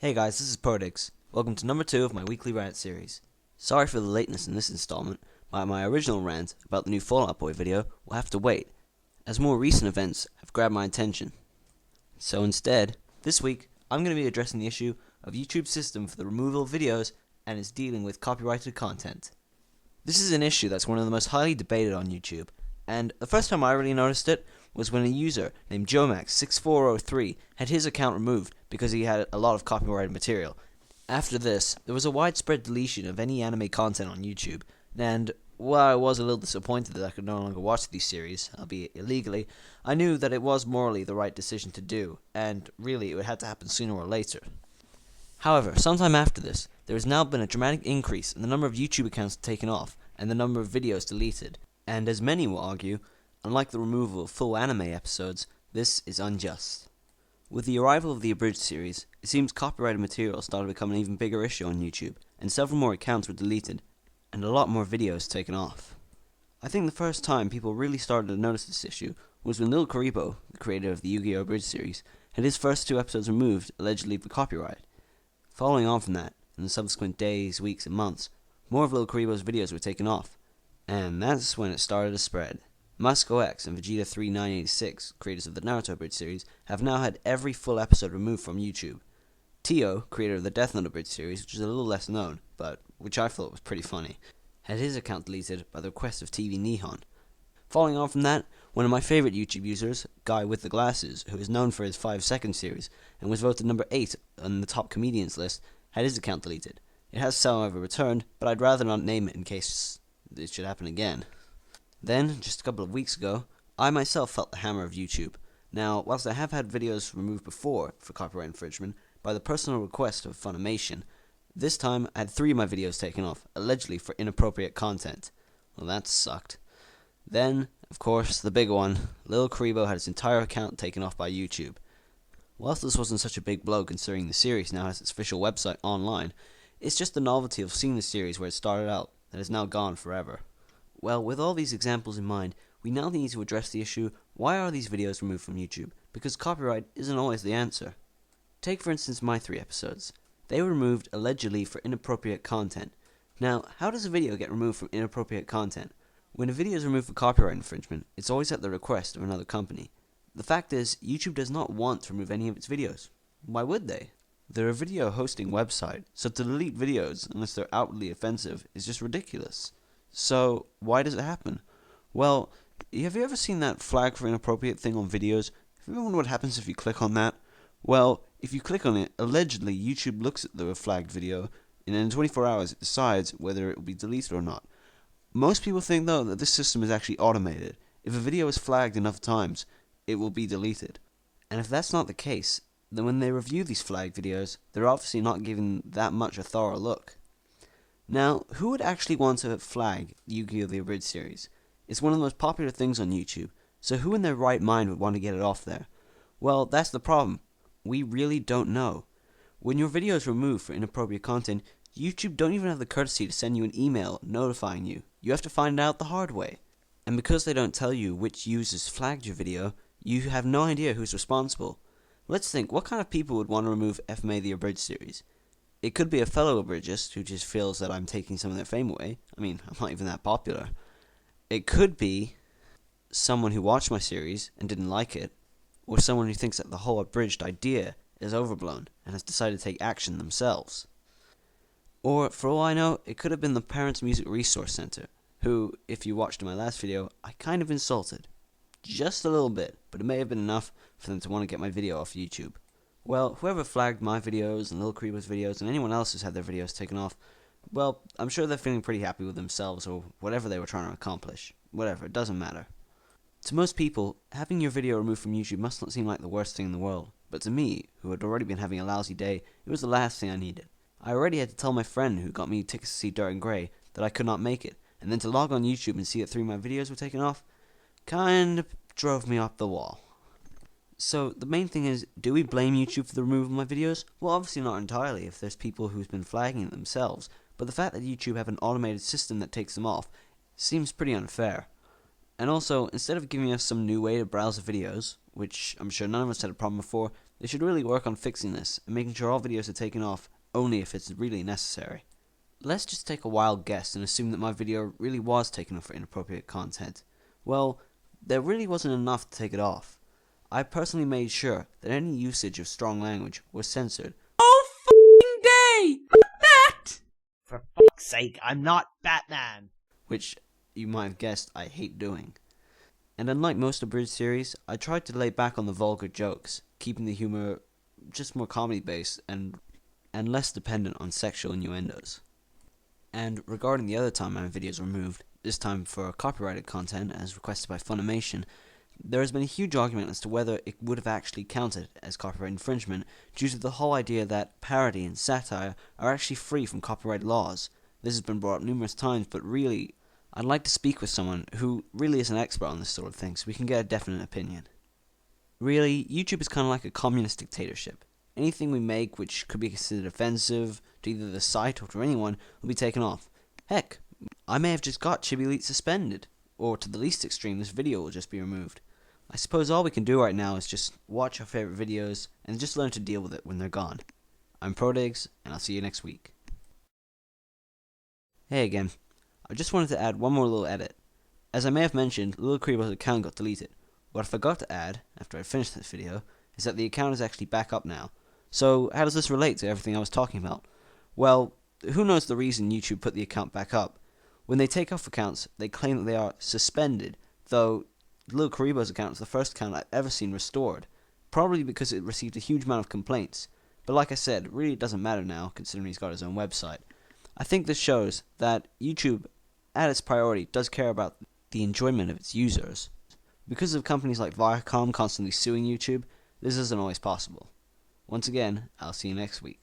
Hey guys, this is Prodig. Welcome to number 2 of my weekly rant series. Sorry for the lateness in this installment, but my original rant about the new Fall Out Boy video will have to wait, as more recent events have grabbed my attention. So instead, this week, I'm going to be addressing the issue of YouTube's system for the removal of videos and its dealing with copyrighted content. This is an issue that's one of the most highly debated on YouTube, and the first time I really noticed it was when a user named Jomax6403 had his account removed because he had a lot of copyrighted material. After this, there was a widespread deletion of any anime content on YouTube, and while I was a little disappointed that I could no longer watch these series, albeit illegally, I knew that it was morally the right decision to do, and really it would have to happen sooner or later. However, sometime after this, there has now been a dramatic increase in the number of YouTube accounts taken off and the number of videos deleted, and as many will argue, unlike the removal of full anime episodes, this is unjust. With the arrival of the Abridged series, it seems copyrighted material started to become an even bigger issue on YouTube, and several more accounts were deleted, and a lot more videos taken off. I think the first time people really started to notice this issue was when Lil Karibo, the creator of the Yu-Gi-Oh! Abridged series, had his first 2 episodes removed, allegedly for copyright. Following on from that, in the subsequent days, weeks, and months, more of Lil Karibo's videos were taken off, and that's when it started to spread. MasokoX and Vegeta3986, creators of the Naruto Abridged series, have now had every full episode removed from YouTube. Tioh, creator of the Death Note Abridged series, which is a little less known, but which I thought was pretty funny, had his account deleted by the request of TV Nihon. Following on from that, one of my favorite YouTube users, Guy with the Glasses, who is known for his 5-second series, and was voted number 8 on the top comedians list, had his account deleted. It has however returned, but I'd rather not name it in case it should happen again. Then, just a couple of weeks ago, I myself felt the hammer of YouTube. Now, whilst I have had videos removed before for copyright infringement by the personal request of Funimation, this time I had 3 of my videos taken off, allegedly for inappropriate content. Well, that sucked. Then, of course, the big one, Lil Karibo had his entire account taken off by YouTube. Whilst this wasn't such a big blow considering the series now has its official website online, it's just the novelty of seeing the series where it started out that is now gone forever. Well, with all these examples in mind, we now need to address the issue, why are these videos removed from YouTube? Because copyright isn't always the answer. Take for instance my 3 episodes. They were removed allegedly for inappropriate content. Now, how does a video get removed from inappropriate content? When a video is removed for copyright infringement, it's always at the request of another company. The fact is, YouTube does not want to remove any of its videos. Why would they? They're a video hosting website, so to delete videos, unless they're outwardly offensive, is just ridiculous. So, why does it happen? Well, have you ever seen that flag for inappropriate thing on videos? Have you ever wondered what happens if you click on that? Well, if you click on it, allegedly YouTube looks at the flagged video, and in 24 hours it decides whether it will be deleted or not. Most people think, though, that this system is actually automated. If a video is flagged enough times, it will be deleted. And if that's not the case, then when they review these flagged videos, they're obviously not giving that much a thorough look. Now, who would actually want to flag Yu-Gi-Oh! The Abridged series? It's one of the most popular things on YouTube, so who in their right mind would want to get it off there? Well, that's the problem. We really don't know. When your video is removed for inappropriate content, YouTube don't even have the courtesy to send you an email notifying you. You have to find it out the hard way. And because they don't tell you which users flagged your video, you have no idea who's responsible. Let's think, what kind of people would want to remove FMA the Abridged series? It could be a fellow Abridgist who just feels that I'm taking some of their fame away. I mean, I'm not even that popular. It could be someone who watched my series and didn't like it, or someone who thinks that the whole Abridged idea is overblown and has decided to take action themselves. Or, for all I know, it could have been the Parents Music Resource Center, who, if you watched my last video, I kind of insulted. Just a little bit, but it may have been enough for them to want to get my video off YouTube. Well, whoever flagged my videos and Lil Karibo's videos and anyone else who's had their videos taken off, well, I'm sure they're feeling pretty happy with themselves or whatever they were trying to accomplish. Whatever, it doesn't matter. To most people, having your video removed from YouTube must not seem like the worst thing in the world, but to me, who had already been having a lousy day, it was the last thing I needed. I already had to tell my friend who got me tickets to see Dirt and Grey that I could not make it, and then to log on YouTube and see that 3 of my videos were taken off, kind of drove me up the wall. So, the main thing is, do we blame YouTube for the removal of my videos? Well, obviously not entirely if there's people who's been flagging it themselves, but the fact that YouTube have an automated system that takes them off seems pretty unfair. And also, instead of giving us some new way to browse the videos, which I'm sure none of us had a problem before, They should really work on fixing this and making sure all videos are taken off only if it's really necessary. Let's just take a wild guess and assume that my video really was taken off for inappropriate content. Well, there really wasn't enough to take it off. I personally made sure that any usage of strong language was censored. Oh f***ing day! Bat! For fuck's sake, I'm not Batman! Which, you might have guessed, I hate doing. And unlike most Abridged series, I tried to lay back on the vulgar jokes, keeping the humor just more comedy-based and less dependent on sexual innuendos. And regarding the other time my videos were removed, this time for copyrighted content as requested by Funimation, there has been a huge argument as to whether it would have actually counted as copyright infringement due to the whole idea that parody and satire are actually free from copyright laws. This has been brought up numerous times, but really, I'd like to speak with someone who really is an expert on this sort of thing so we can get a definite opinion. Really, YouTube is kind of like a communist dictatorship. Anything we make which could be considered offensive to either the site or to anyone will be taken off. Heck, I may have just got Chibi Elite suspended, or to the least extreme, this video will just be removed. I suppose all we can do right now is just watch our favorite videos and just learn to deal with it when they're gone. I'm Prodig, and I'll see you next week. Hey again. I just wanted to add one more little edit. As I may have mentioned, Lil Creebo's account got deleted. What I forgot to add, after I finished this video, is that the account is actually back up now. So, how does this relate to everything I was talking about? Well, who knows the reason YouTube put the account back up? When they take off accounts, they claim that they are suspended, though Lil Karibo's account is the first account I've ever seen restored, probably because it received a huge amount of complaints. But like I said, it really doesn't matter now, considering he's got his own website. I think this shows that YouTube, at its priority, does care about the enjoyment of its users. Because of companies like Viacom constantly suing YouTube, this isn't always possible. Once again, I'll see you next week.